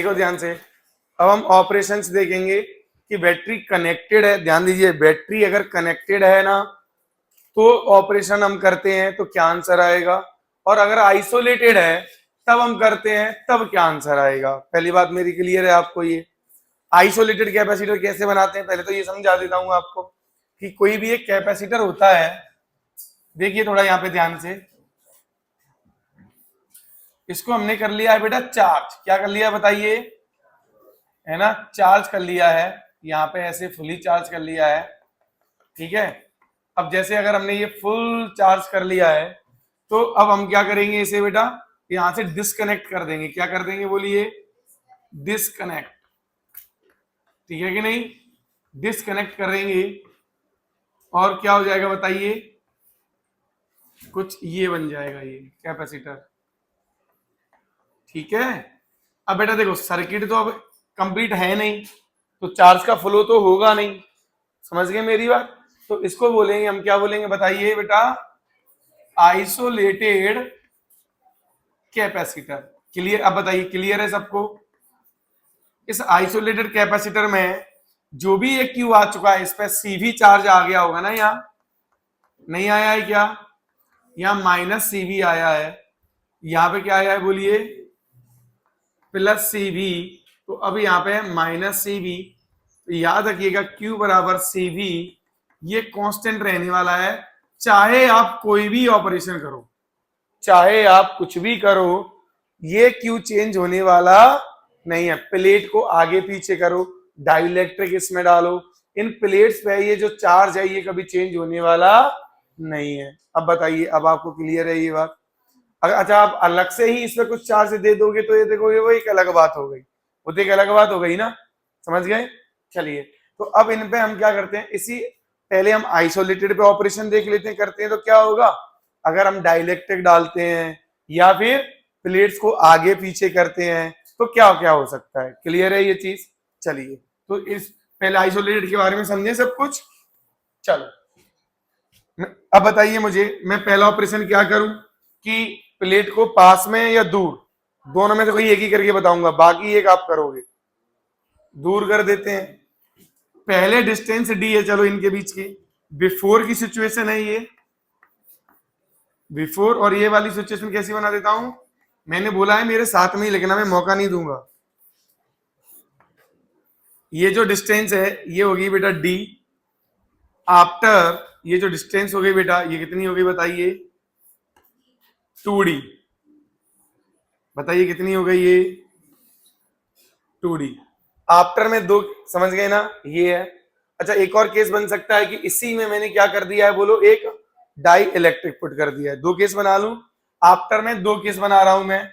देखो ध्यान से, अब हम ऑपरेशंस देखेंगे कि बैटरी कनेक्टेड है। ध्यान दीजिए, बैटरी अगर कनेक्टेड है ना तो ऑपरेशन हम करते हैं तो क्या आंसर आएगा, और अगर आइसोलेटेड है तब हम करते हैं तब क्या आंसर आएगा। पहली बात मेरी क्लियर है आपको। ये आइसोलेटेड कैपेसिटर कैसे बनाते हैं पहले तो ये समझा देता हूं आपको कि कोई भी एक कैपेसिटर होता है। देखिए थोड़ा यहाँ पे ध्यान से, इसको हमने कर लिया है बेटा चार्ज। क्या कर लिया बताइए, है ना, चार्ज कर लिया है। यहाँ पे ऐसे फुली चार्ज कर लिया है, ठीक है। अब जैसे अगर हमने ये फुल चार्ज कर लिया है तो अब हम क्या करेंगे इसे बेटा, यहां से डिस्कनेक्ट कर देंगे। क्या कर देंगे बोलिए, डिस्कनेक्ट, ठीक है कि नहीं। डिस्कनेक्ट करेंगे और क्या हो जाएगा बताइए, कुछ ये बन जाएगा ये कैपेसिटर, ठीक है। अब बेटा देखो सर्किट तो अब कंप्लीट है नहीं तो चार्ज का फ्लो तो होगा नहीं, समझ गए मेरी बात। तो इसको बोलेंगे हम, क्या बोलेंगे बताइए बेटा, आइसोलेटेड कैपेसिटर। क्लियर, अब बताइए क्लियर है सबको। इस आइसोलेटेड कैपेसिटर में जो भी एक क्यू आ चुका है इस पर सीवी चार्ज आ गया होगा ना, यहाँ नहीं आया है क्या, यहाँ माइनस सीवी आया है, यहाँ पे क्या आया है बोलिए, प्लस सीवी। तो अब यहाँ पे माइनस सीवी, तो याद रखिएगा Q बराबर CV, ये कांस्टेंट रहने वाला है। चाहे आप कोई भी ऑपरेशन करो, चाहे आप कुछ भी करो, ये Q चेंज होने वाला नहीं है। प्लेट को आगे पीछे करो, डाइलेक्ट्रिक इसमें डालो, इन प्लेट्स पे ये जो चार्ज है ये कभी चेंज होने वाला नहीं है। अब बताइए, अब आपको क्लियर है ये बात। अच्छा आप अलग से ही इसमें कुछ चार्ज दे दोगे तो ये देखोगे वो एक अलग बात हो गई, वो तो एक अलग बात हो गई ना, समझ गए। चलिए तो अब इन पे हम क्या करते हैं, इसी पहले हम आइसोलेटेड पे ऑपरेशन देख लेते हैं, करते हैं तो क्या होगा। अगर हम डाइलेक्ट्रिक डालते हैं या फिर प्लेट्स को आगे पीछे करते हैं तो क्या क्या हो सकता है, क्लियर है ये चीज। चलिए तो इस पहले आइसोलेटेड के बारे में समझे सब कुछ। चलो अब बताइए मुझे, मैं पहला ऑपरेशन क्या करूं कि प्लेट को पास में या दूर, दोनों में से कोई एक ही करके बताऊंगा, बाकी एक आप करोगे। दूर कर देते हैं, पहले डिस्टेंस डी है, चलो इनके बीच की बिफोर की सिचुएशन है ये, बिफोर। और ये वाली सिचुएशन कैसी बना देता हूं, मैंने बोला है मेरे साथ में ही लिखना, मैं मौका नहीं दूंगा। ये जो डिस्टेंस है ये होगी बेटा डी, आफ्टर ये जो डिस्टेंस हो गई बेटा ये कितनी हो गई बताइए, 2D। बताइए कितनी हो गई ये, 2D। आफ्टर में दो, समझ गए ना ये है। अच्छा एक और केस बन सकता है कि इसी में मैंने क्या कर दिया है बोलो, एक डाई इलेक्ट्रिक पुट कर दिया है। दो केस बना लूं, आफ्टर में दो केस बना रहा हूं मैं,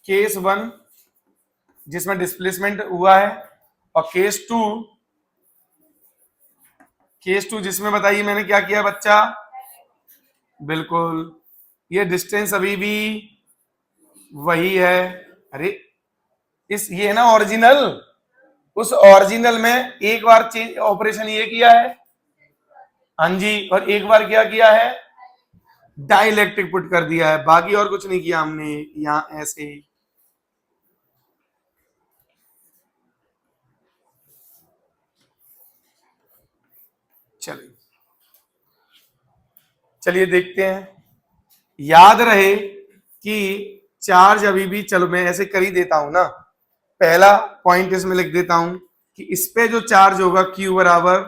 केस 1 जिसमें डिस्प्लेसमेंट हुआ है, और केस 2, जिसमें बताइए मैंने क्या किया बच्चा, बिल्कुल ये डिस्टेंस अभी भी वही है। अरे इस ये है ना ओरिजिनल, उस ओरिजिनल में एक बार चेंज ऑपरेशन ये किया है, हाँ जी, और एक बार क्या किया है, डाइलेक्ट्रिक पुट कर दिया है, बाकी और कुछ नहीं किया हमने। यहां ऐसे ही चलिए, चलिए देखते हैं। याद रहे कि चार्ज अभी भी, चलो मैं ऐसे कर ही देता हूं ना, पहला पॉइंट इसमें लिख देता हूं कि इस पे जो चार्ज होगा Q बराबर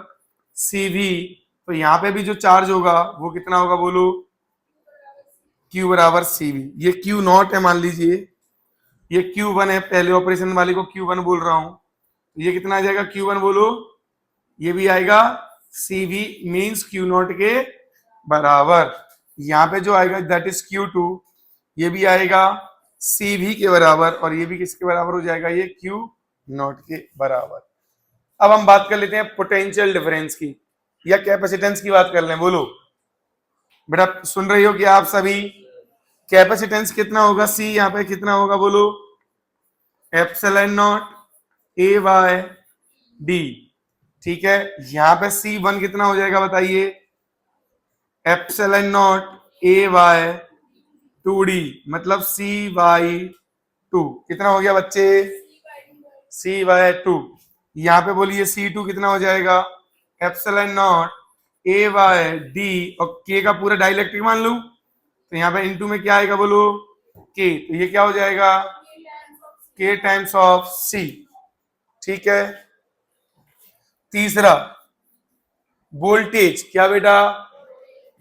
CV, तो यहां पे भी जो चार्ज होगा वो कितना होगा बोलो, Q बराबर CV। ये Q0 है मान लीजिए, ये Q1 है, पहले ऑपरेशन वाले को Q1 बोल रहा हूं, ये कितना आ जाएगा Q1 बोलो, ये भी आएगा CV मींस Q0 के बराबर। यहाँ पे जो आएगा दैट इज Q2, ये भी आएगा CV के बराबर, और ये भी किसके बराबर हो जाएगा, ये Q0 के बराबर। अब हम बात कर लेते हैं पोटेंशियल डिफरेंस की, या कैपेसिटेंस की बात कर लें। बोलो बेटा, सुन रही हो कि आप सभी, कैपेसिटेंस कितना होगा, C यहाँ पे कितना होगा बोलो, एप्सिलॉन नॉट A/D, ठीक है। यहाँ पे C1 कितना हो जाएगा बताइए, एप्सिलॉन नॉट A/2D, मतलब C/2 कितना हो गया बच्चे, सी बाय टू। यहाँ पे बोलिए C2 कितना हो जाएगा, epsilon not A by D, और के का पूरा डाइलेक्ट्रिक मान लूं तो यहाँ पे इनटू में क्या आएगा बोलो, के, तो ये क्या हो जाएगा, के टाइम्स ऑफ सी। ठीक है। तीसरा वोल्टेज, क्या बेटा,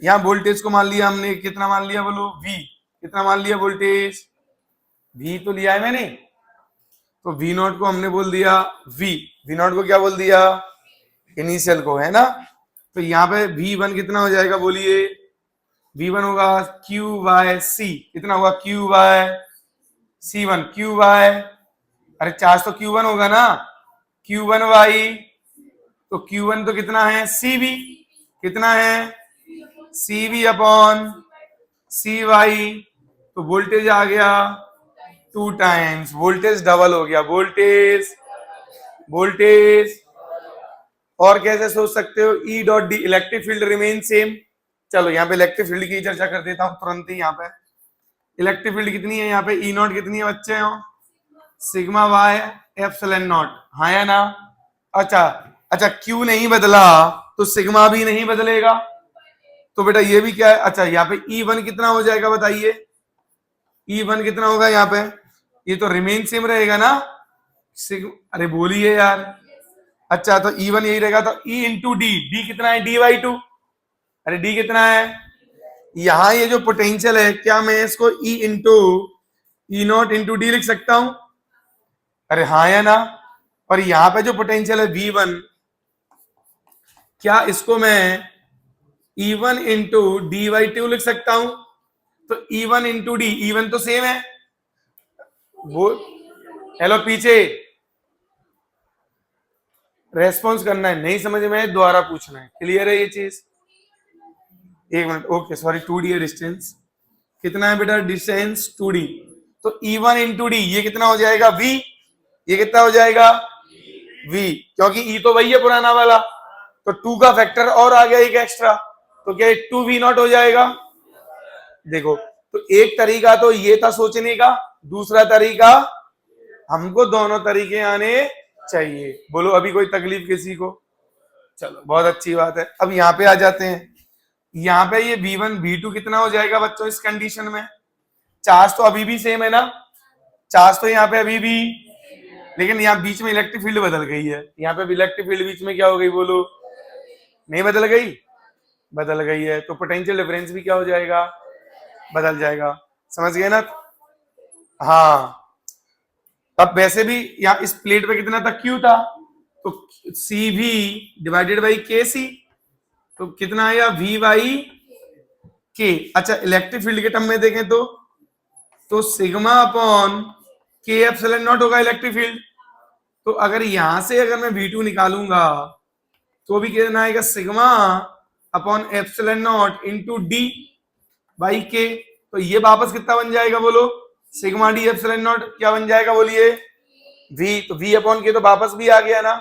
यहाँ वोल्टेज को मान लिया हमने, कितना मान लिया बोलो, V, कितना मान लिया वोल्टेज, V तो लिया है मैंने, तो V नॉट को हमने बोल दिया V नॉट को क्या बोल दिया, इनिशियल को, है ना। तो यहाँ पे V1 कितना हो जाएगा बोलिए, V1 होगा Q बाय C, कितना होगा Q by C1, Q by, अरे चार्ज तो Q1 होगा ना, Q1 बाई, तो Q1 तो कितना है CV, कितना है CV अपॉन सी वाई, तो वोल्टेज आ गया 2 टाइम्स, वोल्टेज डबल हो गया, वोल्टेज। और कैसे सोच सकते हो, E dot D, electric field remain same. चलो यहाँ पे इलेक्ट्रिक फील्ड की चर्चा कर देता हूँ तुरंत ही। यहाँ पे इलेक्ट्रिक फील्ड कितनी है, यहाँ पे ई नॉट कितनी है बच्चे हो, सिग्मा वाई एप्सिलॉन नॉट, हाँ या ना। अच्छा क्यू नहीं बदला तो सिग्मा भी नहीं बदलेगा, तो बेटा ये भी क्या है, अच्छा यहाँ पे E1 कितना हो जाएगा बताइए, E1 कितना होगा यहाँ पे, ये तो रिमेन सेम रहेगा ना, अरे बोलिए यार। अच्छा तो E1 यही रहेगा, तो E इंटू डी, डी कितना है D/2, अरे डी कितना है, यहां ये जो पोटेंशियल है, क्या मैं इसको E into E not into D लिख सकता हूं, अरे हाँ या ना। और यहां पे जो पोटेंशियल है V1, क्या इसको मैं E1 इंटू D/2 लिख सकता हूं, तो E1 इंटू डी, E1 तो सेम है वो, हेलो पीछे रेस्पॉन्स करना है, नहीं समझ में दोबारा पूछना है, क्लियर है ये चीज, एक मिनट, ओके सॉरी, 2D है डिस्टेंस, कितना है बेटा डिस्टेंस 2D, तो E1 इंटू डी ये कितना हो जाएगा V, ये कितना हो जाएगा V, क्योंकि E तो वही है पुराना वाला, तो 2 का फैक्टर और आ गया एक एक्स्ट्रा, तो क्या 2V0 हो जाएगा। देखो तो एक तरीका तो ये था सोचने का, दूसरा तरीका, हमको दोनों तरीके आने चाहिए, बोलो अभी कोई तकलीफ किसी को, चलो बहुत अच्छी बात है। अब यहाँ पे आ जाते हैं, यहाँ पे ये V1 V2 कितना हो जाएगा बच्चों इस कंडीशन में, चार्ज तो अभी भी सेम है ना, चार्ज तो यहाँ पे अभी भी, लेकिन यहाँ बीच में इलेक्ट्रिक फील्ड बदल गई है, यहाँ पे इलेक्ट्रिक फील्ड बीच में क्या हो गई बोलो, नहीं बदल गई, बदल गई है, तो पोटेंशियल डिफरेंस भी क्या हो जाएगा, बदल जाएगा, समझ गए ना। हाँ अब वैसे भी यहाँ इस प्लेट पे कितना था Q था, तो सी भी डिवाइडेड बाई के सी, तो कितना आया V बाई के। अच्छा इलेक्ट्रिक फील्ड के टर्म में देखें तो सिग्मा अपॉन के एप्सिलॉन नॉट होगा इलेक्ट्रिक फील्ड, तो अगर यहां से अगर मैं V2 निकालूंगा तो भी कितना आएगा, sigma upon epsilon naught into D by के, तो ये वापस कितना बन जाएगा बोलो, सिग्मा डी एप्सिलॉन नॉट क्या बन जाएगा बोलिए, V, तो V अपॉन के तो वापस भी आ गया ना,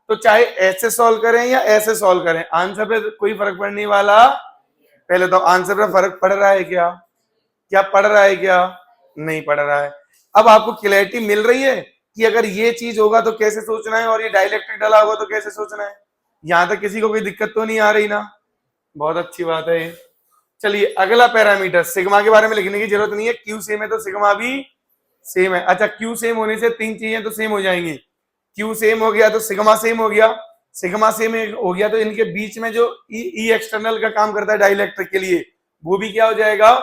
तो चाहे ऐसे सॉल्व करें या ऐसे सॉल्व करें, आंसर पे कोई फर्क पड़ने वाला, पहले तो आंसर पे फर्क पड़ रहा है क्या, क्या पड़ रहा है क्या, नहीं पड़ रहा है। अब आपको क्लैरिटी मिल रही है कि अगर ये चीज होगा तो कैसे सोचना है, और ये डाइलेक्ट्रिक डाला होगा तो कैसे सोचना है, यहां तक किसी को कोई दिक्कत तो नहीं आ रही ना, बहुत अच्छी बात है। चलिए अगला पैरामीटर, सिग्मा के बारे में लिखने की जरूरत नहीं है, क्यू सेम है तो सिग्मा भी सेम है। अच्छा क्यू सेम होने से 3 चीजें तो सेम हो जाएंगी, क्यू सेम हो गया तो सिग्मा सेम हो गया, सिग्मा सेम हो गया तो इनके बीच में जो ई एक्सटर्नल का काम करता है डाइलेक्ट्रिक के लिए, वो भी क्या हो जाएगा,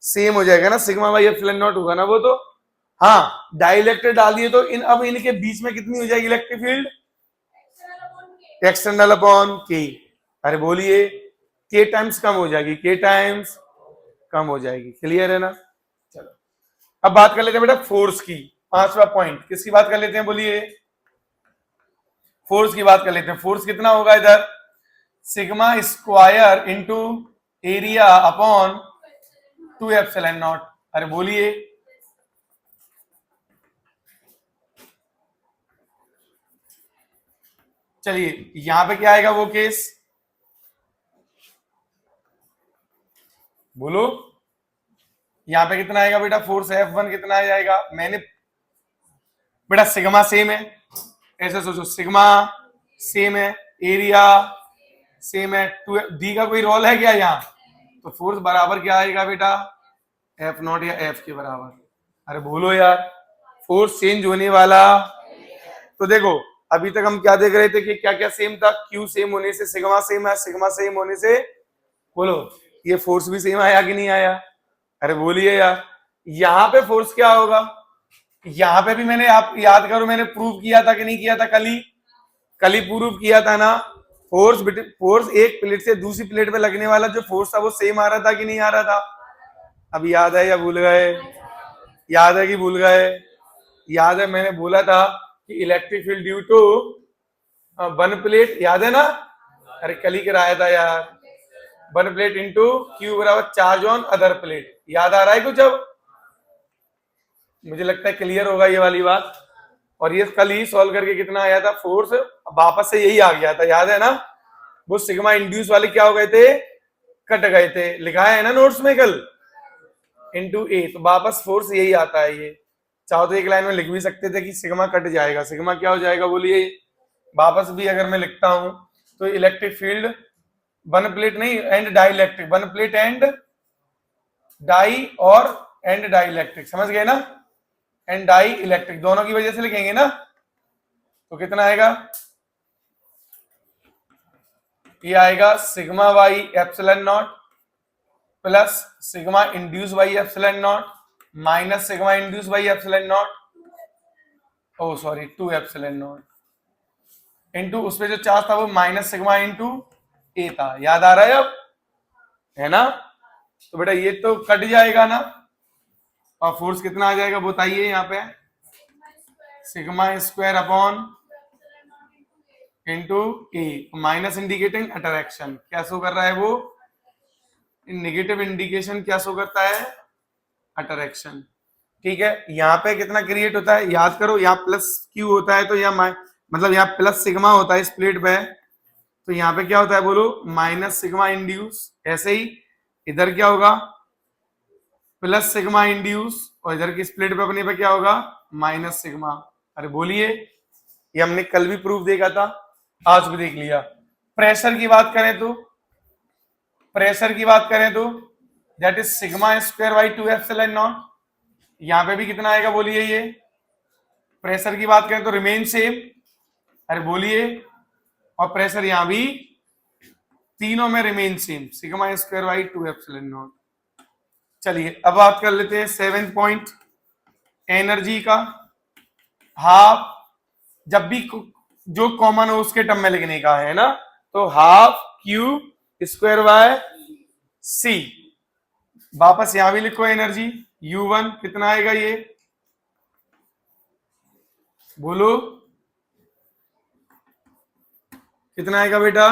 सेम हो जाएगा ना, सिग्मा बाई एप्सिलॉन नॉट होगा ना वो तो। हाँ डाइलेक्ट्रिक डाल दिए तो अब इनके बीच में कितनी हो जाएगी इलेक्ट्रिक फील्ड, एक्सटर्नल अपॉन के, अरे बोलिए के टाइम्स कम हो जाएगी, के टाइम्स कम हो जाएगी, क्लियर है ना। चलो अब बात कर लेते हैं बेटा फोर्स की, 5वां पॉइंट किसकी बात कर लेते हैं बोलिए, फोर्स की बात कर लेते हैं। फोर्स कितना होगा इधर, sigma square into area upon 2 epsilon not, अरे बोलिए, चलिए यहां पे क्या आएगा वो केस, बोलो यहां पे कितना आएगा बेटा फोर्स F1 कितना आ जाएगा, मैंने बेटा सिग्मा सेम है, ऐसे सोचो, सिग्मा सेम है, एरिया सेम है, टू डी का कोई रोल है क्या यहाँ? तो फोर्स बराबर क्या आएगा बेटा? एफ नॉट या एफ के बराबर। अरे बोलो यार, फोर्स चेंज होने वाला। तो देखो अभी तक हम क्या देख रहे थे कि क्या क्या सेम था, क्यू सेम होने से सिग्मा सेम है, सिग्मा सेम होने से बोलो ये फोर्स भी सेम आया कि नहीं आया? अरे बोलिए यार, यहाँ पे फोर्स क्या होगा? यहाँ पे भी मैंने, आप याद करो, मैंने प्रूव किया था कि नहीं किया था? कल ही प्रूव किया था ना। फोर्स एक प्लेट से दूसरी प्लेट पे लगने वाला जो फोर्स था वो सेम आ रहा था कि नहीं आ रहा था? अब याद है या भूल गए? याद है कि भूल गए? याद है मैंने बोला था कि electric field due to one plate, याद है ना? अरे कल ही कराया था यार, वन प्लेट इंटू क्यू बराबर चार्ज ऑन अदर प्लेट। याद आ रहा है कुछ? अब मुझे लगता है क्लियर होगा ये वाली बात। और ये कल ही सॉल्व करके कितना आया था फोर्स, वापस से यही आ गया था, याद है ना? वो सिग्मा इंड्यूस वाले क्या हो गए थे? कट गए थे, लिखा है ना नोट्स में कल, इंटू ए, तो वापस फोर्स यही आता है। ये चाहो तो एक लाइन में लिख भी सकते थे कि सिग्मा कट जाएगा, सिग्मा क्या हो जाएगा बोलिए? वापस भी अगर मैं लिखता हूं तो इलेक्ट्रिक फील्ड वन प्लेट नहीं and dielectric, one plate and die और एंड डाई इलेक्ट्रिक, समझ गए ना? एंड डाई इलेक्ट्रिक दोनों की वजह से लिखेंगे ना, तो कितना आएगा? ये आएगा sigma by epsilon naught plus sigma induce by epsilon naught minus sigma induce by epsilon naught, oh sorry 2 epsilon naught into उस पे जो चार्ज था वो माइनस सिग्मा इंटू ए था। याद आ रहा है अब? है ना? तो बेटा ये तो कट जाएगा ना, और फोर्स कितना आ जाएगा बताइए? यहाँ पे सिग्मा स्क्वायर अपॉन इंटू ए, माइनस इंडिकेटिंग अट्रैक्शन, क्या शो कर रहा है वो? नेगेटिव इंडिकेशन क्या शो करता है? अट्रैक्शन। ठीक है, यहाँ पे कितना क्रिएट होता है याद करो, यहाँ प्लस क्यू होता है तो यहाँ मतलब यहाँ प्लस सिग्मा होता है इस प्लेट पे, तो यहाँ पे क्या होता है बोलो? Minus sigma induce. ऐसे ही इधर क्या होगा? प्लस सिग्मा इंड्यूस, और इधर की प्लेट पे अपने पे क्या होगा? Minus sigma. अरे बोलिए, ये हमने कल भी प्रूफ देखा था, आज भी देख लिया। प्रेशर की बात करें तो, प्रेशर की बात करें तो that is sigma square by 2 epsilon not. यहां पे भी कितना आएगा बोलिए? ये प्रेशर की बात करें तो रिमेन सेम। अरे बोलिए, और प्रेशर यहां भी तीनों में remain same, sigma square by 2 epsilon not. चलिए अब बात कर लेते हैं 7 पॉइंट एनर्जी का। हाफ, जब भी जो कॉमन हो उसके टर्म में लिखने का है ना, तो हाफ क्यू स्क्वायर बाय सी। वापस यहां भी लिखो एनर्जी U1 कितना आएगा? ये बोलो कितना आएगा बेटा?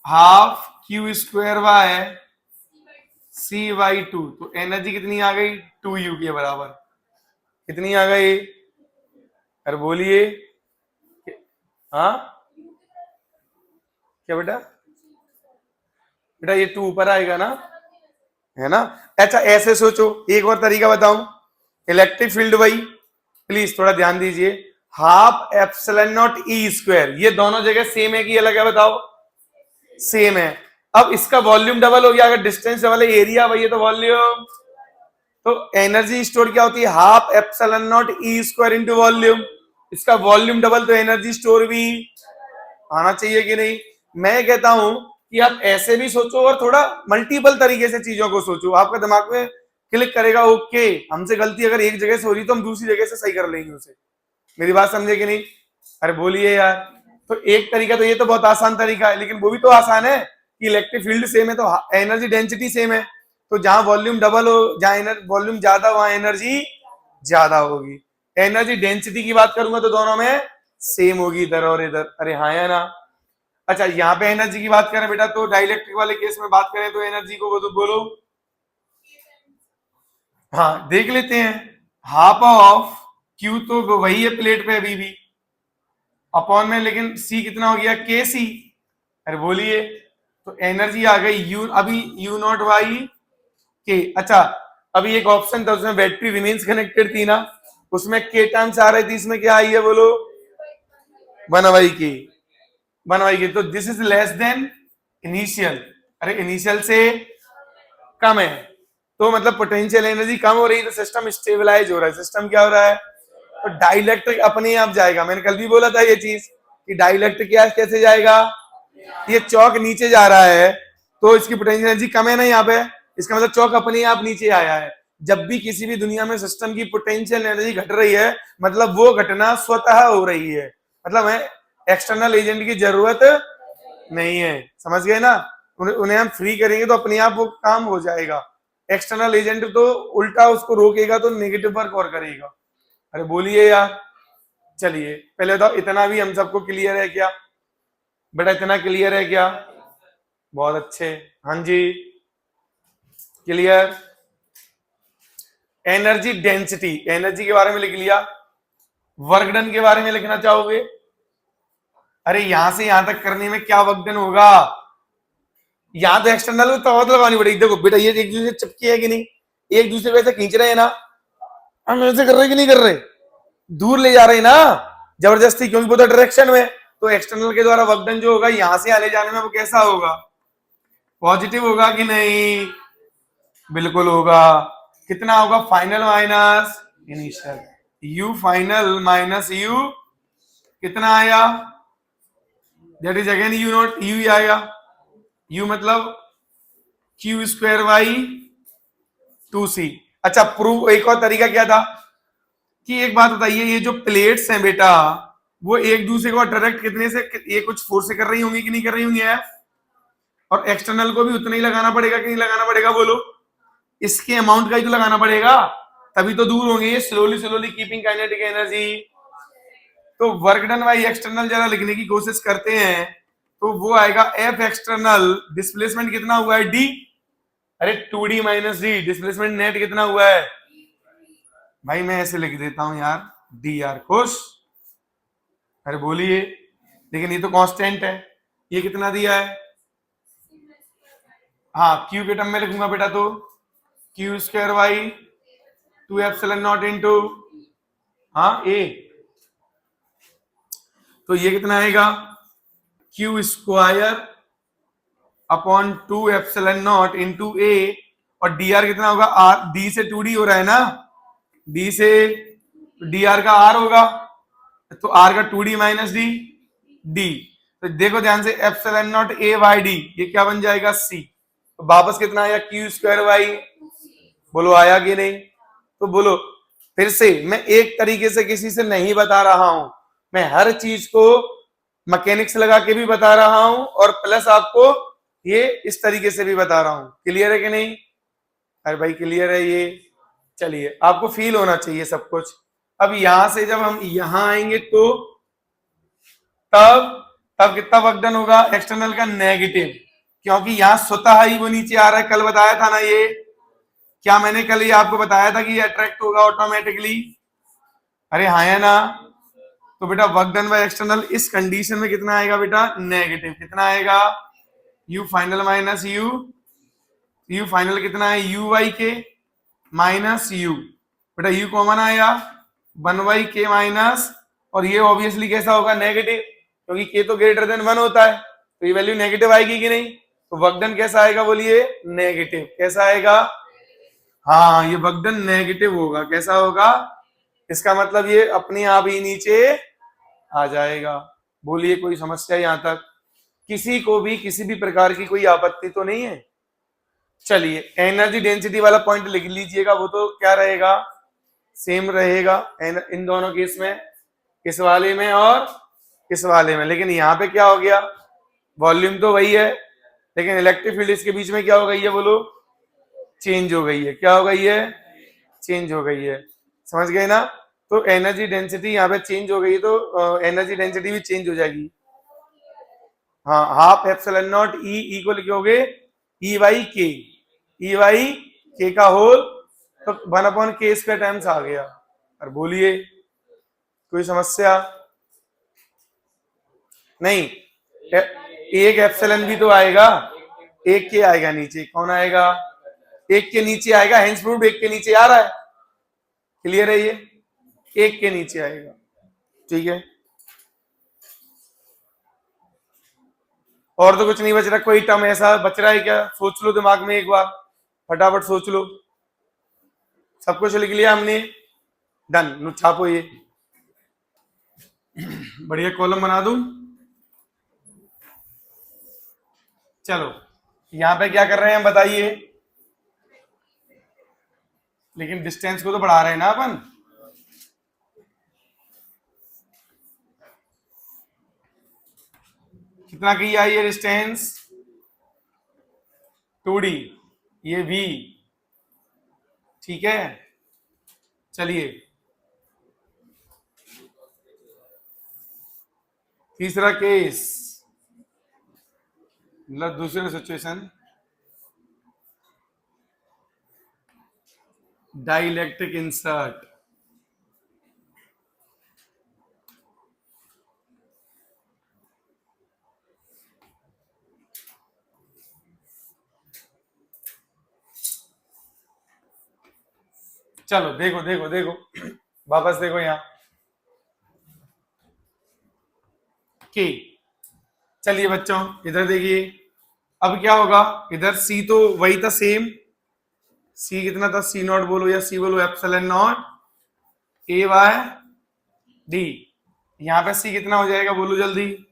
Half Q square by C by 2। तो एनर्जी कितनी आ गई? 2U के बराबर। कितनी आ गई? अरे बोलिए, हाँ क्या बेटा? बेटा ये 2 ऊपर आएगा ना, है ना? अच्छा ऐसे सोचो, एक और तरीका बताऊं, इलेक्ट्रिक फील्ड वही, प्लीज थोड़ा ध्यान दीजिए, half epsilon not E square, ये दोनों जगह सेम है कि अलग है बताओ? सेम है। अब इसका वॉल्यूम डबल हो गया, अगर डिस्टेंस डबल है एरिया वही है तो वॉल्यूम, तो एनर्जी स्टोर क्या होती है? Half epsilon not E square into volume. इसका वॉल्यूम डबल तो एनर्जी स्टोर भी आना चाहिए कि नहीं? मैं कहता हूं कि आप ऐसे भी सोचो और थोड़ा मल्टीपल तरीके से चीजों को सोचो, आपका दिमाग में क्लिक करेगा। ओके, हमसे गलती अगर एक जगह से हो रही तो हम दूसरी जगह से सही कर लेंगे उसे। मेरी बात समझे कि नहीं? अरे बोलिए यार। तो एक तरीका तो ये तो बहुत आसान तरीका है, लेकिन वो भी तो आसान है कि इलेक्ट्रिक फील्ड सेम है तो एनर्जी डेंसिटी सेम है, तो जहां वॉल्यूम डबल हो, जहां वॉल्यूम ज्यादा, वहां एनर्जी ज्यादा होगी। एनर्जी डेंसिटी की बात करूंगा तो दोनों में सेम होगी, इधर और इधर। अरे हाँ या ना? अच्छा यहाँ पे एनर्जी की बात करें बेटा तो डाइलेक्ट्रिक वाले केस में बात करें तो एनर्जी को बोलो, हाँ देख लेते हैं। हाफ ऑफ क्यू तो वही है प्लेट पे अभी भी, अपॉन में, लेकिन सी कितना हो गया? के सी। अरे बोलिए, तो एनर्जी आ गई यू, अभी यू नॉट बाई के। अच्छा अभी एक ऑप्शन था उसमें बैटरी रिमेन्स कनेक्टेड थी ना, उसमें के टर्म्स आ रही थी, इसमें क्या आई है बोलो, 1/k, 1/k। तो this is less than initial, अरे इनिशियल से कम है, तो मतलब पोटेंशियल एनर्जी कम हो रही है, तो सिस्टम स्टेबलाइज हो रहा है। सिस्टम क्या हो रहा है, तो डाइलेक्ट्रिक अपने आप जाएगा। मैंने कल भी बोला था ये चीज कि डाइलेक्ट्रिक क्या कैसे जाएगा, ये चौक नीचे जा रहा है तो इसकी पोटेंशियल एनर्जी कम है ना यहाँ पे, इसका मतलब चौक अपने आप नीचे आया है। जब भी किसी भी दुनिया में सिस्टम की पोटेंशियल एनर्जी घट रही है, मतलब वो घटना स्वतः हो रही है, मतलब है एक्सटर्नल एजेंट की जरूरत नहीं है। समझ गए ना, उन्हें हम फ्री करेंगे तो अपने आप वो काम हो जाएगा। एक्सटर्नल एजेंट तो उल्टा उसको रोकेगा, तो नेगेटिव वर्क और करेगा। अरे बोलिए यार, चलिए पहले तो इतना भी हम सबको क्लियर है क्या बेटा, इतना क्लियर है क्या, बहुत अच्छे, हाँ जी क्लियर। एनर्जी डेंसिटी, एनर्जी के बारे में लिख लिया, वर्क डन के बारे में लिखना चाहोगे, अरे यहां से यहां तक करने में क्या वर्क डन होगा, यहां तो एक्सटर्नल तो लगानी पड़ेगी। देखो बेटा ये एक दूसरे से चिपके है कि नहीं, एक दूसरे को ऐसे खींच रहे हैं ना, हम ऐसे कर रहे कि नहीं कर रहे, दूर ले जा रहे हैं ना जबरदस्ती, क्योंकि वो तो डायरेक्शन में, तो एक्सटर्नल के द्वारा वर्क डन जो होगा यहां से आने जाने में वो कैसा होगा, पॉजिटिव होगा कि नहीं, बिल्कुल होगा। कितना होगा, final minus initial, U final minus U कितना आया, that is again U nought U ही आएगा, यू मतलब क्यू स्क्वायर बाई 2c। अच्छा प्रूव, एक और तरीका क्या था कि एक बात बताइए, ये जो प्लेट्स हैं बेटा वो एक दूसरे को अट्रैक्ट कितने से, ये कुछ फोर्स से कर रही होंगी कि नहीं कर रही होंगी यार, और एक्सटर्नल को भी उतना ही लगाना पड़ेगा कि नहीं लगाना पड़ेगा बोलो, इसके अमाउंट का ही तो लगाना पड़ेगा, तभी तो दूर होंगे ये, slowly slowly keeping kinetic energy. तो वर्क डन बाई एक्सटर्नल जरा लिखने की कोशिश करते हैं, तो वो आएगा एफ एक्सटर्नल, डिस्प्लेसमेंट कितना हुआ है डी, अरे 2d minus D, displacement net कितना हुआ है भाई, मैं ऐसे लिख देता हूं यार डी आर, खुश, अरे बोलिए, लेकिन ये तो कांस्टेंट है, ये कितना दिया है, हाँ क्यू के टर्म में लिखूंगा बेटा, तो Q square by 2 epsilon nought into हाँ ए, तो ये कितना आएगा Q square upon 2 epsilon nought into A, और डी आर कितना होगा, आर, डी से 2d हो रहा है ना, डी से डी आर का आर होगा, तो आर का 2d माइनस डी डी, तो देखो ध्यान से epsilon not A by D, ये क्या बन जाएगा सी, तो वापस कितना आया क्यू स्क्वायर बाई, बोलो आया कि नहीं, तो बोलो फिर से, मैं एक तरीके से किसी से नहीं बता रहा हूं, मैं हर चीज को मैकेनिक्स लगा के भी बता रहा हूं और प्लस आपको ये इस तरीके से भी बता रहा हूं, क्लियर है कि नहीं, अरे भाई क्लियर है ये, चलिए आपको फील होना चाहिए सब कुछ। अब यहां से जब हम यहां आएंगे तो तब तब कितना वर्क डन होगा एक्सटर्नल का, नेगेटिव, क्योंकि यहां स्वतः ही वो नीचे आ रहा है, कल बताया था ना ये, क्या मैंने कल ये आपको बताया था कि ये अट्रैक्ट होगा ऑटोमेटिकली, अरे हाँ है ना, तो बेटा वर्क डन बाय एक्सटर्नल इस कंडीशन में कितना आएगा बेटा, नेगेटिव, कितना आएगा U final minus you, you final कितना है यू बाई के माइनस यू, बेटा यू कॉमन आया 1/k माइनस, और ये ऑब्वियसली कैसा होगा नेगेटिव, क्योंकि k तो ग्रेटर देन 1 होता है, तो ये वैल्यू नेगेटिव आएगी कि नहीं, तो वर्क डन कैसा आएगा बोलिए, नेगेटिव, कैसा आएगा, हाँ ये वर्क डन नेगेटिव होगा, कैसा होगा, इसका मतलब ये अपने आप ही नीचे आ जाएगा। बोलिए कोई समस्या यहां तक, किसी को भी किसी भी प्रकार की कोई आपत्ति तो नहीं है। चलिए एनर्जी डेंसिटी वाला पॉइंट लिख लीजिएगा, वो तो क्या रहेगा, सेम रहेगा इन दोनों केस में, इस वाले में और इस वाले में, लेकिन यहाँ पे क्या हो गया, वॉल्यूम तो वही है, लेकिन इलेक्ट्रिक फील्ड इसके बीच में क्या हो गई है बोलो, चेंज हो गई है, क्या हो गई है, चेंज हो गई है, समझ गए ना, तो एनर्जी डेंसिटी यहाँ पे चेंज हो गई, तो एनर्जी डेंसिटी भी चेंज हो जाएगी, हाँ half epsilon not E equal लिखोगे ई बाई के का होल, तो 1/k स्क्वायर टाइम्स आ गया, और बोलिए कोई समस्या नहीं, एक एप्सिलॉन भी तो आएगा, एक के आएगा नीचे, कौन आएगा, एक के नीचे आएगा, हेंस प्रूव्ड एक के नीचे आ रहा है, क्लियर है ये, 1 के नीचे आएगा। ठीक है, और तो कुछ नहीं बच रहा। कोई टर्म ऐसा बच रहा है क्या? सोच लो दिमाग में एक बार, फटाफट सोच लो। सब कुछ लिख लिया हमने, डन। छापो ये, बढ़िया कॉलम बना दूं। चलो यहां पे क्या कर रहे हैं हम बताइए, लेकिन डिस्टेंस को तो बढ़ा रहे हैं ना अपन। कितना की आई ये डिस्टेंस? 2D, ये V। ठीक है, चलिए तीसरा केस, मतलब दूसरी सिचुएशन, डाइलेक्ट्रिक इंसर्ट। चलो देखो देखो देखो, वापस देखो यहां के। चलिए बच्चों इधर देखिए, अब क्या होगा, इधर सी तो वही था सेम। सी कितना था? सी नॉट बोलो या सी बोलो, epsilon not A by D. यहां पे सी कितना हो जाएगा बोलो जल्दी।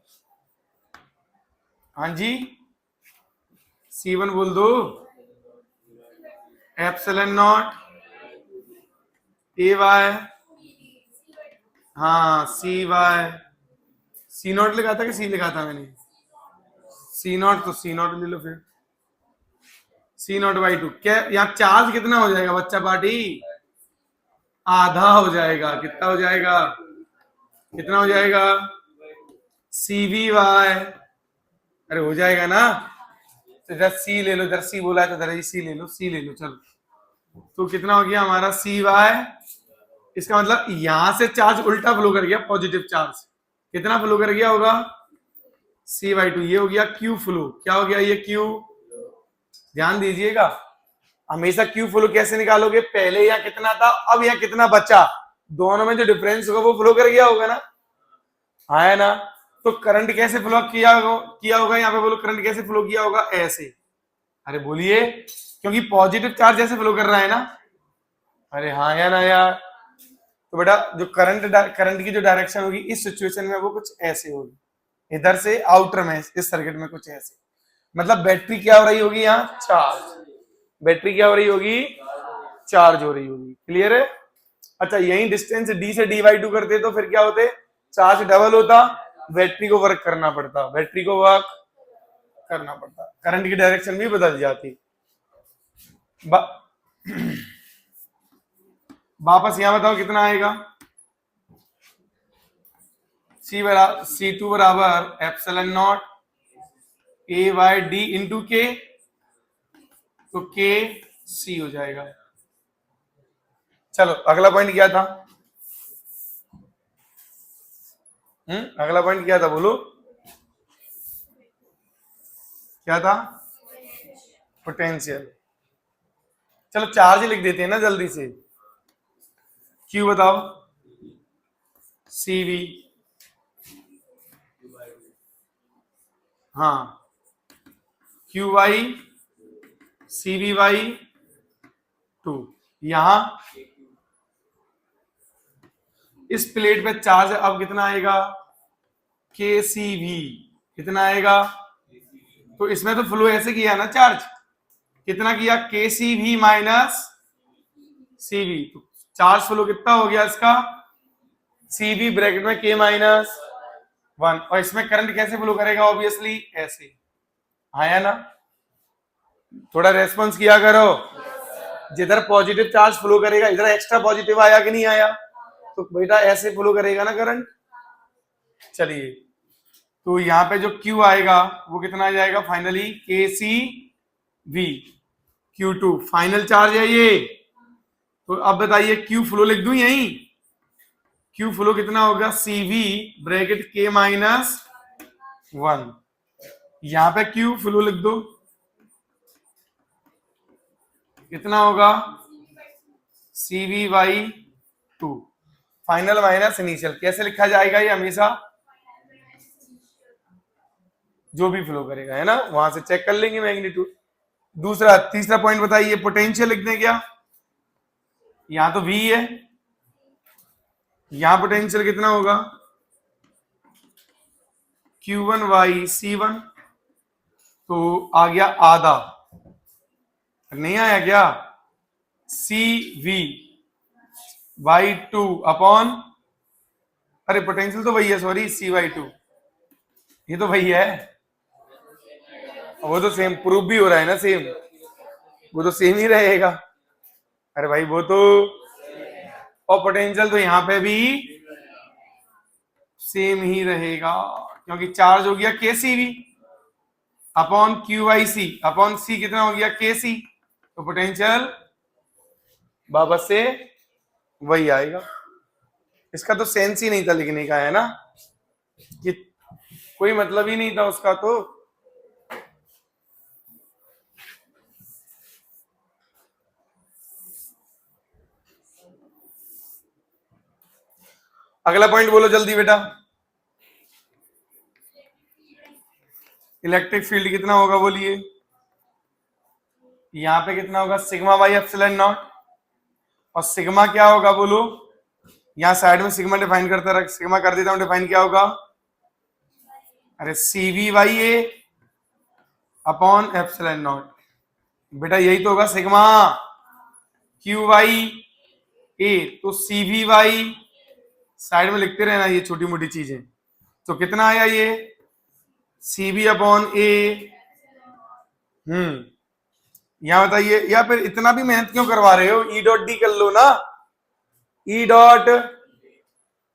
हाँ जी, C1 बोल दो, एप्सिलॉन नॉट ए बाय, हाँ सी बाय, सी नॉट लिखा था कि सी लिखा था मैंने? सी नॉट, तो सी नॉट ले लो फिर, सी नॉट बाई 2। क्या यहाँ चार्ज कितना हो जाएगा बच्चा पार्टी? आधा हो जाएगा। कितना हो जाएगा? कितना हो जाएगा? CV/, अरे हो जाएगा ना। तो इधर सी ले लो, इधर सी बोला है तो इधर सी ले लो, सी ले लो। चलो तो कितना हो गया हमारा C/, इसका मतलब यहां से चार्ज उल्टा फ्लो कर गया, पॉजिटिव चार्ज। कितना फ्लो कर गया होगा? C/2। ये हो गया Q फ्लो। क्या हो गया ये? Q। ध्यान दीजिएगा, हमेशा Q फ्लो कैसे निकालोगे? पहले यहाँ कितना था, अब यहाँ कितना बचा, दोनों में जो डिफरेंस होगा वो फ्लो कर गया होगा ना, है ना। तो करंट कैसे फ्लो किया होगा यहाँ पे बोलो, करंट कैसे फ्लो किया होगा? ऐसे। अरे बोलिए, क्योंकि पॉजिटिव चार्ज ऐसे फ्लो कर रहा है ना। अरे हाँ या ना यार। तो बेटा जो करंट की जो डायरेक्शन होगी इस सिचुएशन में वो कुछ ऐसे होगी, इधर से आउटर में, इस सर्किट में कुछ ऐसे। मतलब बैटरी क्या हो रही होगी यहाँ? चार्ज। बैटरी क्या हो रही होगी? चार्ज हो रही होगी। क्लियर है? अच्छा, यही डिस्टेंस D से D/2 करते तो फिर क्या होते? चार्ज डबल होता, बैटरी को वर्क करना पड़ता, बैटरी को वर्क करना पड़ता, करंट की डायरेक्शन भी बदल जाती। वापस यहां बताओ कितना आएगा? C2 बराबर एप्सिलॉन नॉट A/D इंटू के, तो के सी हो जाएगा। चलो अगला पॉइंट क्या था? अगला पॉइंट क्या था बोलो, क्या था? पोटेंशियल। चलो चार्ज लिख देते हैं ना जल्दी से। क्यू बताओ, CV, हाँ QY CV/2। यहां इस प्लेट पे चार्ज अब कितना आएगा? KCV। कितना आएगा? तो इसमें तो फ्लो ऐसे किया ना चार्ज, कितना किया? KCV minus CV। तो चार्ज फ्लो कितना हो गया इसका? CV ब्रैकेट में K माइनस 1। और इसमें करंट कैसे फ्लो करेगा? ऑब्वियसली ऐसे। आया ना? थोड़ा रेस्पॉन्स किया करो। जिधर पॉजिटिव चार्ज फ्लो करेगा इधर एक्स्ट्रा पॉजिटिव आया कि नहीं आया? तो बेटा ऐसे फ्लो करेगा ना करंट। चलिए तो यहाँ पे जो Q आएगा वो कितना आ जाएगा finally? KCV Q2 final charge है ये। तो अब बताइए Q फ्लो लिख दूं यहीं? Q फ्लो कितना होगा? CV bracket K minus 1। यहां पे Q फ्लो लिख दो, कितना होगा? CV/2। Final minus initial. कैसे लिखा जाएगा ये हमेशा? जो भी फ्लो करेगा, है ना, वहां से चेक कर लेंगे मैग्नीट्यूड। दूसरा, तीसरा पॉइंट बताइए, पोटेंशियल लिख दें क्या? यहां तो V है, यहां पोटेंशियल कितना होगा? Q1Y C1, तो आ गया आधा, नहीं आया क्या? CV/2 अपॉन, अरे पोटेंशियल तो वही है, सॉरी, C/2, ये तो वही है, वो तो सेम प्रूफ भी हो रहा है ना, सेम, वो तो सेम ही रहेगा। अरे भाई वो तो, और पोटेंशियल तो यहाँ पे भी सेम ही रहेगा, क्योंकि चार्ज हो गया KCV upon QIC upon C कितना हो गया? KC, तो पोटेंशियल वापस से वही आएगा। इसका तो सेंस ही नहीं था लिखने का, है ना, कि कोई मतलब ही नहीं था उसका। तो अगला पॉइंट बोलो जल्दी बेटा। इलेक्ट्रिक फील्ड कितना होगा बोलिए? यहां पे कितना होगा? सिग्मा बाई एप्सिलॉन नॉट, और सिग्मा क्या होगा बोलो? यहां साइड में सिग्मा डिफाइन करता रख, सिग्मा कर देता हूं डिफाइन, क्या होगा? अरे CV/A अपॉन एप्सिलॉन नॉट, बेटा यही तो होगा सिग्मा। QY/A, तो CV/, साइड में लिखते रहना ये छोटी मोटी चीजें। तो कितना आया ये? CV/A। यहां बताइए, या फिर इतना भी मेहनत क्यों करवा रहे हो? E.D कर लो ना, E.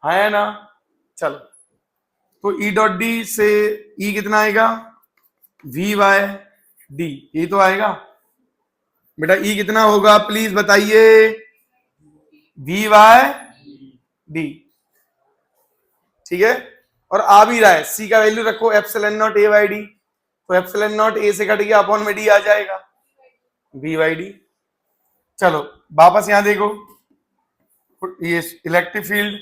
है ना, चलो, तो E.D से E कितना आएगा? V/D, ये तो आएगा बेटा। E कितना होगा प्लीज बताइए? V/D, ठीक है। और आ भी रहा है, C का वैल्यू रखो एप्सिलॉन नॉट A/D, तो एप्सिलॉन नॉट A से कट गया, अपॉन में D आ जाएगा, V/D। चलो वापस यहां देखो, ये इलेक्ट्रिक फील्ड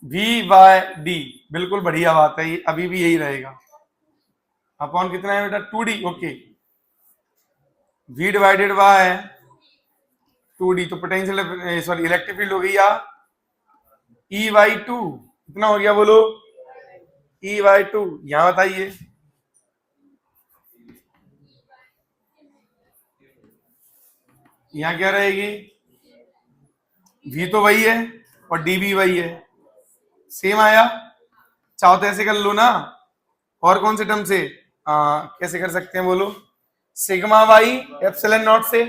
V/D, बिल्कुल बढ़िया बात है, ये अभी भी यही रहेगा। अपॉन कितना है बेटा? 2D, okay, V divided by 2D, तो पोटेंशियल, सॉरी, इलेक्ट्रिक फील्ड हो गई या E/2, कितना हो गया बोलो? E/2, यहां बताइए, यहां क्या रहेगी? V तो वही है और D भी वही है, सेम आया। चाहो तो ऐसे कर लो ना, और कौन से टर्म से कैसे कर सकते हैं बोलो? सिग्मा वाई एप्सिलॉन नॉट से,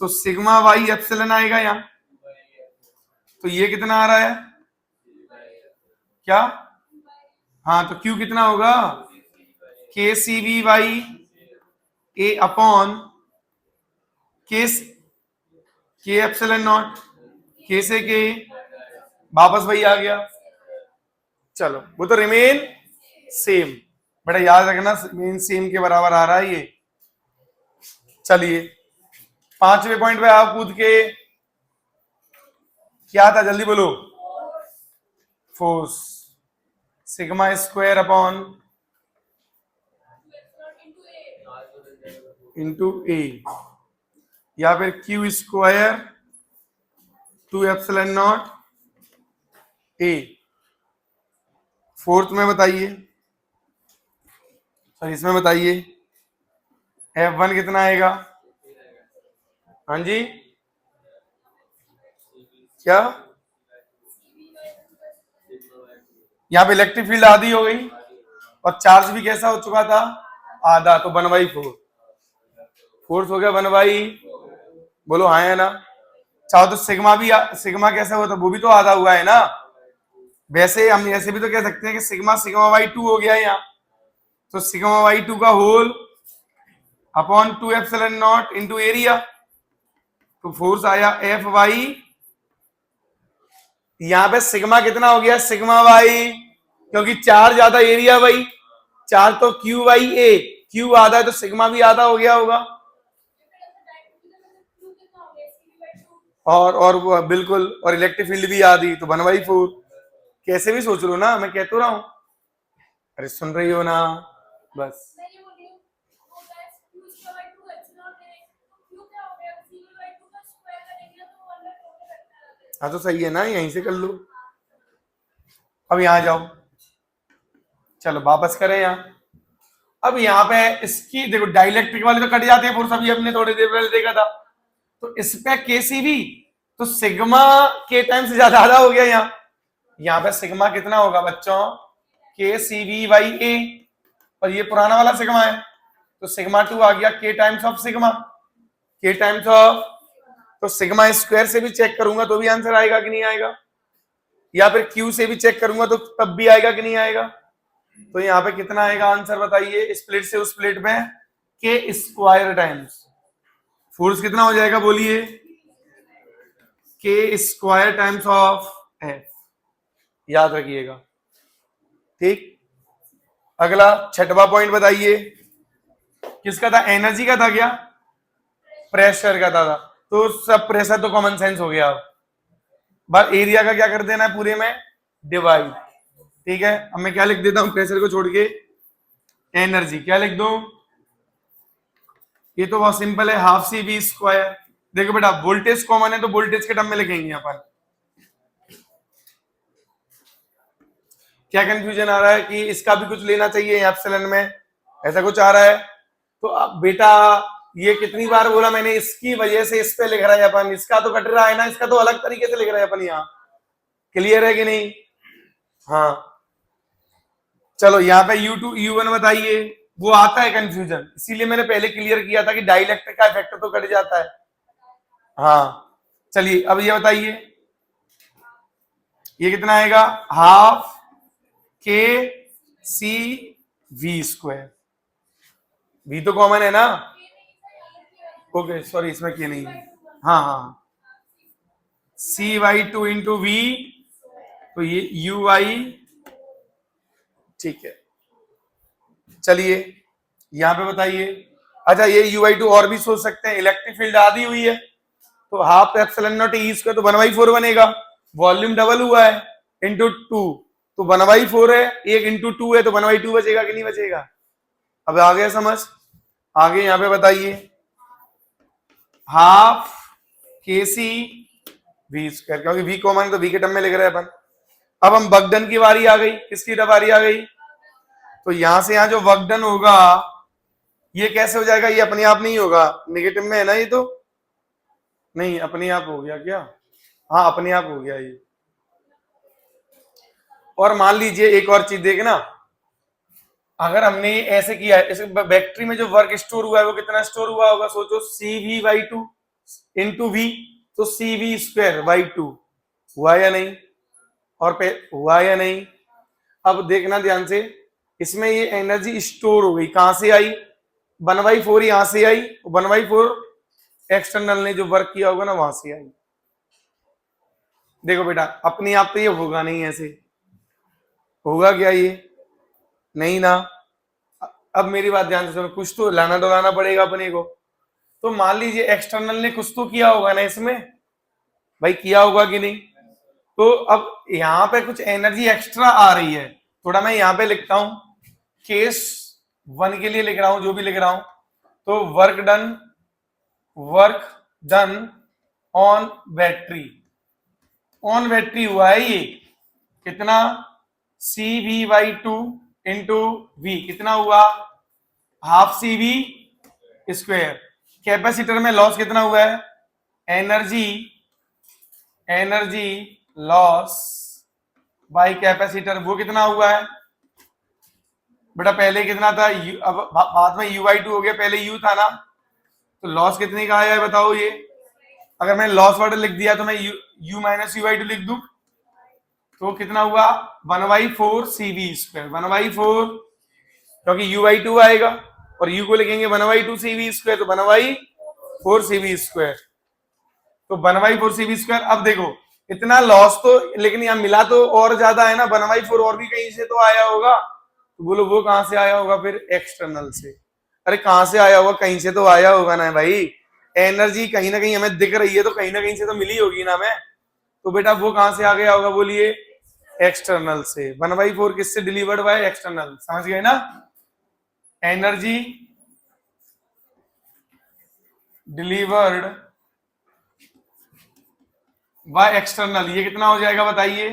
तो सिग्मा वाई एप्सिलॉन आएगा यहाँ, तो ये कितना आ रहा है? क्या? हाँ, तो Q कितना होगा? KCV/A upon K epsilon not, K से K, वापस वही आ गया। चलो, वो तो रिमेन सेम, बेटा याद रखना, रिमेन सेम के बराबर आ रहा है ये। चलिए पांचवें पॉइंट पे आप कूद के, क्या था जल्दी बोलो? Force, sigma square upon into A, या फिर Q square 2 epsilon not A। Fourth में बताइए, सॉरी इसमें बताइए, F1 कितना आएगा? हाँ जी, क्या? यहाँ पे इलेक्ट्रिक फील्ड आधी हो गई और चार्ज भी कैसा हो चुका था? आधा, तो 1/4 फोर्स हो गया 1/, बोलो हाँ है ना। चाहो तो सिग्मा भी, सिग्मा कैसा हुआ था? वो भी तो आधा हुआ है ना। वैसे हम ऐसे भी तो कह सकते हैं कि सिग्मा/2 हो गया यहाँ, तो सिग्मा/2 का whole upon 2 epsilon naught into area, तो फोर्स आया F/, यहां पे सिग्मा कितना हो गया? सिग्मा/, क्योंकि चार्ज आधा एरिया भाई, चार्ज तो Q/A, Q आधा है तो सिग्मा भी आधा हो गया होगा। और वो बिल्कुल, और इलेक्ट्रिक फील्ड भी याद ही, तो 1/4। कैसे भी सोच लो ना, मैं कह तो रहा हूं। अरे सुन रही हो ना, बस। हाँ तो सही है ना, यहीं से कर लो। अब यहां जाओ, चलो वापस करें यहाँ। अब यहाँ पे इसकी देखो, डाइलेक्ट्रिक वाले तो कट जाते हैं फोर्स, अभी हमने थोड़ी देर पहले देखा था। तो इस पे केसीवी, तो सिग्मा के टाइम से ज्यादा हो गया यहाँ पे सिग्मा कितना होगा बच्चों, के सी वी बाई ए, और ये पुराना वाला सिग्मा है, तो सिग्मा 2 आ गया के टाइम्स ऑफ सिग्मा, के टाइम्स ऑफ, तो सिग्मा स्क्वायर से भी चेक करूंगा तो भी आंसर आएगा कि नहीं आएगा, या फिर क्यू से भी चेक करूंगा तो तब भी आएगा कि नहीं आएगा। तो यहाँ पे कितना आएगा आंसर बताइए, स्प्लिट से उस प्लेट में के स्क्वायर टाइम्स फोर्स कितना हो जाएगा बोलिए, के स्क्वायर टाइम्स ऑफ एफ, याद रखिएगा। ठीक, अगला छठवां पॉइंट बताइए, किसका था, एनर्जी का था क्या, प्रेशर का था। तो सब प्रेशर तो कॉमन सेंस हो गया, बस एरिया का क्या कर देना है पूरे में डिवाइड। ठीक है, अब मैं क्या लिख देता हूं प्रेशर को छोड़ के, एनर्जी क्या लिख दूं, ये तो बहुत सिंपल है, हाफ सी वी स्क्वायर। देखो बेटा वोल्टेज कॉमन है तो वोल्टेज के टर्म में लिखेंगे अपन। क्या कंफ्यूजन आ रहा है कि इसका भी कुछ लेना चाहिए एप्सिलॉन में, ऐसा कुछ आ रहा है। तो अब बेटा ये कितनी बार बोला मैंने, इसकी वजह से इस पे लिख रहा है अपन, इसका तो कट रहा है ना, इसका तो अलग तरीके से लिख रहे हैं अपन यहाँ। क्लियर है कि नहीं, हाँ चलो यहाँ पे U2 U1 बताइए, वो आता है कंफ्यूजन, इसीलिए मैंने पहले क्लियर किया था कि डाइलेक्ट्रिक का इफेक्ट तो कट जाता है। हाँ चलिए अब ये बताइए, ये कितना आएगा, हाफ के सी वी स्क्वायर, वी तो कॉमन है ना, ओके सॉरी इसमें के नहीं है, हाँ हाँ सी वाई 2 इंटू वी, तो ये यू वाई, ठीक है। चलिए यहां पे बताइए, अच्छा ये UI2 और भी सोच सकते हैं, इलेक्ट्रिक फील्ड आधी हुई है तो half epsilon not E square, तो 1/4 बनेगा, वॉल्यूम डबल हुआ है इंटू 2, तो 1/4 है, एक इंटू 2 है तो 1/2 बचेगा कि नहीं बचेगा। अब आ गया समझ, आगे यहाँ पे बताइए, हाफ के सी वी स्क्वायर, क्योंकि वी कॉमन है तो वी के टर्म में लिख रहे हैं अपन। अब हम वर्क डन की बारी आ गई, किसकी बारी आ गई, तो यहां से यहां जो वर्क डन होगा ये कैसे हो जाएगा, ये अपने आप नहीं होगा, नेगेटिव में है ना, ये तो नहीं अपने आप हो गया क्या, हाँ अपने आप हो गया ये। और मान लीजिए एक और चीज देखना, अगर हमने ऐसे किया है, इस बैटरी में जो वर्क स्टोर हुआ है वो कितना स्टोर हुआ होगा, सोचो सी वी बाई 2 इंटू वी, तो सी वी स्क्वायर बाई 2 हुआ या नहीं, और पे हुआ या नहीं। अब देखना ध्यान से, इसमें ये एनर्जी स्टोर हो गई, कहां से आई, 1/4 यहां से आई, 1/4 एक्सटर्नल ने जो वर्क किया होगा ना वहां से आई। देखो बेटा अपने आप तो ये होगा नहीं, ऐसे होगा क्या ये, नहीं ना। अब मेरी बात ध्यान से सुनो, कुछ तो लाना डोलाना पड़ेगा अपने को। तो मान लीजिए एक्सटर्नल ने कुछ तो किया होगा ना इसमें, भाई किया होगा कि नहीं। तो अब यहाँ पे कुछ एनर्जी एक्स्ट्रा आ रही है, थोड़ा मैं यहाँ पे लिखता हूं, केस 1 के लिए लिख रहा हूं, जो भी लिख रहा हूं, तो work done on battery, on battery हुआ है ये कितना, C V by 2 into V, कितना हुआ, half C V square. Capacitor में लॉस कितना हुआ है, एनर्जी लॉस बाई कैपेसिटर, वो कितना हुआ है बेटा, पहले कितना था, अब बाद में UI2 हो गया, पहले U था ना, तो लॉस कितने का आया है बताओ ये। अगर मैंने लॉस वर्ड लिख दिया तो मैं U माइनस UI2 लिख दूं, तो कितना हुआ 1/4 CV स्क्वायर, 1/4, क्योंकि UI2 आएगा और U को लिखेंगे 1/2 CV स्क्वायर, तो 1/4 CV स्क्वायर, तो 1/4 CV स्क्वायर। अब देखो इतना लॉस तो, लेकिन यहाँ मिला तो और ज्यादा है ना, 1/4 और भी कहीं से तो आया होगा, तो बोलो वो कहां से आया होगा फिर, एक्सटर्नल से। अरे कहां से आया होगा, कहीं से तो आया होगा ना भाई, एनर्जी कहीं ना कहीं हमें दिख रही है तो कहीं ना कहीं से तो मिली होगी ना हमें, तो बेटा वो कहां से आ गया होगा बोलिए, एक्सटर्नल से। 1/4 किससे डिलीवर्ड बाय एक्सटर्नल, समझ गए ना। एनर्जी डिलीवर्ड बाय एक्सटर्नल, ये कितना हो जाएगा बताइए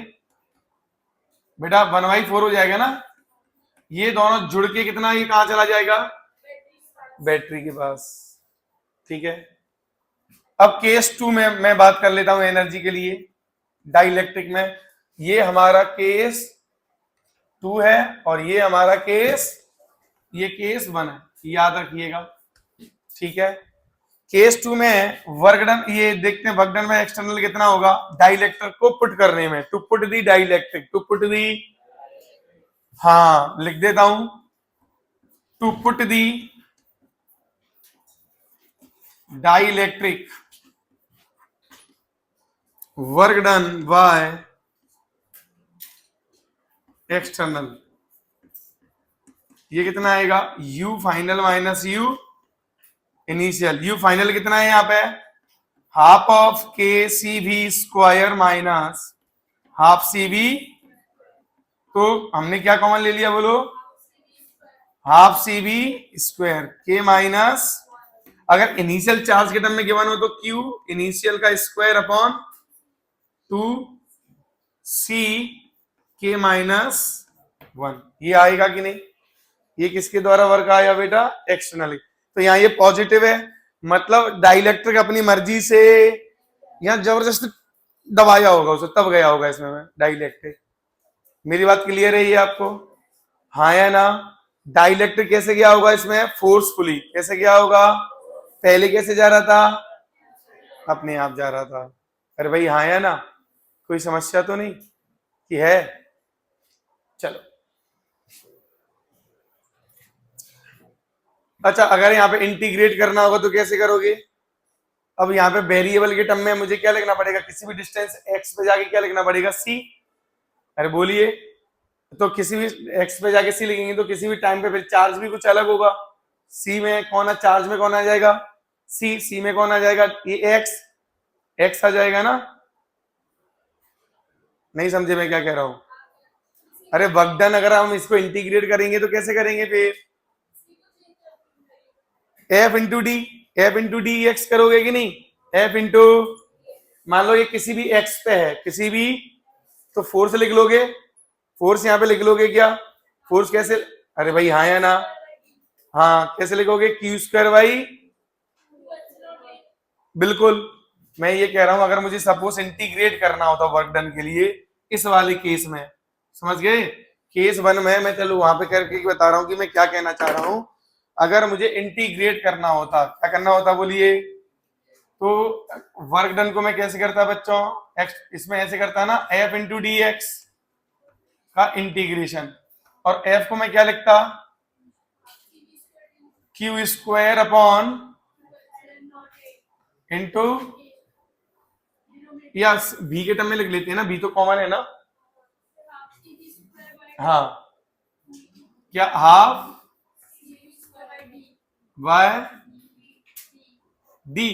बेटा, 1/4 हो जाएगा ना। ये दोनों जुड़ के कितना, ये कहां चला जाएगा, बैटरी के पास। ठीक है, अब केस 2 में मैं बात कर लेता हूं एनर्जी के लिए डाइलेक्ट्रिक में। ये हमारा केस 2 है और ये हमारा केस, ये केस 1 है, याद रखिएगा। ठीक है, केस 2 में वर्क डन, ये देखते हैं वर्क डन में एक्सटर्नल कितना होगा डाइलेक्ट्रिक को पुट करने में, to put the dielectric, to put the, हाँ लिख देता हूं, to put the dielectric work done by external, ये कितना आएगा, U final minus U initial. U final कितना है यहां पे, half of K C V square minus half C V, तो हमने क्या कॉमन ले लिया बोलो, हाफ सी वी स्क्वायर के माइनस, अगर इनिशियल चार्ज के टर्म में गिवन हो तो क्यू इनिशियल का स्क्वायर अपॉन 2 सी के माइनस 1, ये आएगा कि नहीं, ये किसके द्वारा वर्क आया बेटा, एक्सटर्नली। तो यहाँ ये पॉजिटिव है, मतलब डाइलेक्ट्रिक अपनी मर्जी से यहाँ जबरदस्त दबाया होगा उसे, तब गया होगा इसमें डाइलेक्ट्रिक। मेरी बात क्लियर है ये आपको, हाँ या ना। डाइलेक्ट्रिक कैसे गया होगा इसमें, फोर्सफुली। कैसे गया होगा, पहले कैसे जा रहा था, अपने आप जा रहा था। अरे भाई हाँ या ना, कोई समस्या तो नहीं कि है। चलो अच्छा, अगर यहाँ पे इंटीग्रेट करना होगा तो कैसे करोगे, अब यहाँ पे वेरिएबल के टर्म में मुझे क्या लिखना पड़ेगा, किसी भी डिस्टेंस x पे जाके क्या लिखना पड़ेगा, c। अरे बोलिए, तो किसी भी x पे जाके c लिखेंगे तो किसी भी टाइम पे फिर चार्ज भी कुछ अलग होगा। c में कौन है, चार्ज में कौन आ जाएगा, c में कौन आ जाएगा, ये x आ जाएगा ना। नहीं समझे मैं क्या कह रहा हूं, अरे वर्क डन अगर हम इसको इंटीग्रेट करेंगे तो कैसे करेंगे, फिर f into D, f into D x करोगे कि नहीं, f इंटू, मान लो ये किसी भी x पे है, किसी भी, तो फोर्स लिख लोगे, फोर्स यहाँ पे लिख लोगे क्या, फोर्स कैसे, अरे भाई हाँ या ना, हाँ कैसे लिखोगे, क्यू स्क्वायर बाई, बिल्कुल। मैं ये कह रहा हूं अगर मुझे सपोज इंटीग्रेट करना होता वर्क डन के लिए इस वाले केस में, समझ गए, केस 1 में मैं चलो वहां पे करके बता रहा हूं कि मैं क्या कहना चाह रहा हूं। अगर मुझे इंटीग्रेट करना होता, क्या करना होता बोलिए, तो वर्क डन को मैं कैसे करता बच्चों, एक्स इसमें ऐसे करता ना, एफ इंटू डी एक्स का इंटीग्रेशन, और एफ को मैं क्या लिखता, क्यू स्क्वायर अपॉन इंटू, या v के टर्म में लिख लेते हैं ना, v तो कॉमन है ना, हाँ क्या, half by D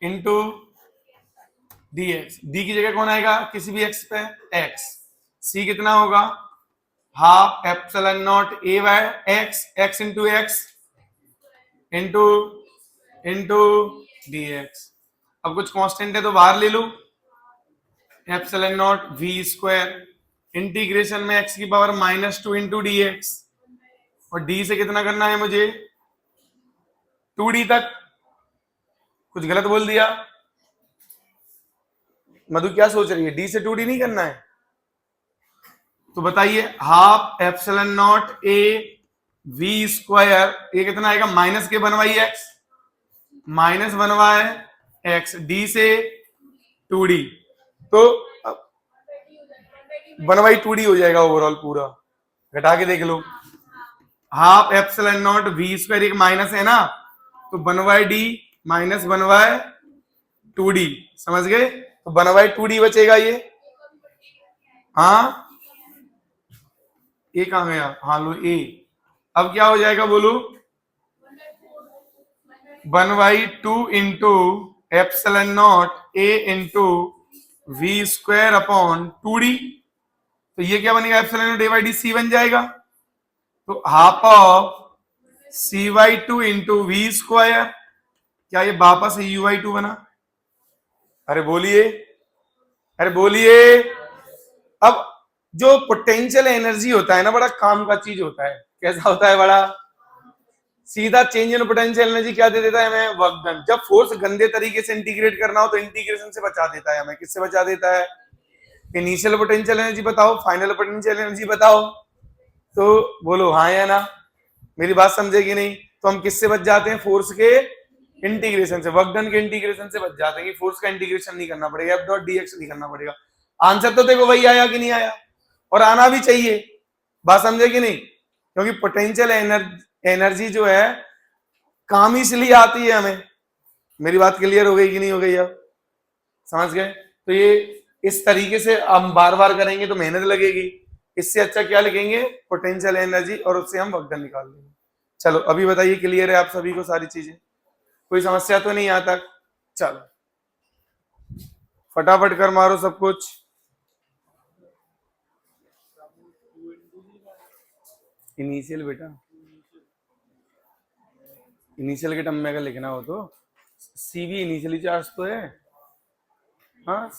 into D X, D की जगह कौन आएगा किसी भी एक्स पे, एक्स, सी कितना होगा, half epsilon not A by X, X into X into into D X. अब कुछ कांस्टेंट है तो बाहर ले लो, epsilon nought V square, integration में x की पावर -2 इंटू डी एक्स, और d से कितना करना है मुझे, 2d तक। कुछ गलत बोल दिया, मधु क्या सोच रही है, d से 2d नहीं करना है, तो बताइए, half epsilon not a v square, ये कितना आएगा, माइनस के 1/x, माइनस 1/x, d से 2d, तो 1/2d हो जाएगा ओवरऑल पूरा, घटा के देख लो, half epsilon nought V square, एक माइनस है ना, तो 1/d माइनस 1/2d, समझ गए, तो 1/2d बचेगा ये, हाँ ए कहां गया, हाँ लो ए, अब क्या हो जाएगा बोलो, 1/2 into epsilon not A into V square upon 2d। तो ये क्या बनेगा, epsilon not A by D C बन जाएगा। तो half of c/2 into V square, क्या ये वापस u/2 बना? अरे बोलिए, अरे बोलिए। अब जो पोटेंशियल एनर्जी होता है ना, बड़ा काम का चीज होता है। कैसा होता है? बड़ा सीधा चेंज इन पोटेंशियल एनर्जी क्या दे देता है हमें? Work done. जब फोर्स गंदे तरीके से इंटीग्रेट करना हो तो इंटीग्रेशन से बचा देता है हमें। किससे बचा देता है? इनिशियल पोटेंशियल एनर्जी बताओ, फाइनल पोटेंशियल एनर्जी बताओ। तो बोलो हाँ या ना। मेरी बात समझेगी नहीं? तो हम किससे बच जाते हैं? फोर्स के इंटीग्रेशन से, वर्क डन के इंटीग्रेशन से बच जाते हैं कि फोर्स का इंटीग्रेशन नहीं करना पड़ेगा, एफ डॉट डीएक्स नहीं करना पड़ेगा। आंसर तो देखो वही आया कि नहीं आया, और आना भी चाहिए। बात समझे कि नहीं? क्योंकि पोटेंशियल एनर्जी जो है काम इसलिए आती है हमें। मेरी बात क्लियर हो गई कि नहीं हो गई? अब समझ गए? तो ये इस तरीके से हम बार बार करेंगे तो मेहनत लगेगी। इससे अच्छा क्या लिखेंगे? पोटेंशियल एनर्जी, और उससे हम वर्क डन निकाल लेंगे। चलो अभी बताइए, क्लियर है आप सभी को सारी चीजें? कोई समस्या तो नहीं यहाँ तक? चलो फटाफट कर मारो सब कुछ। इनिशियल बेटा, इनिशियल के टर्म में अगर लिखना हो तो सीवी इनिशियली चार्ज तो है। हाँ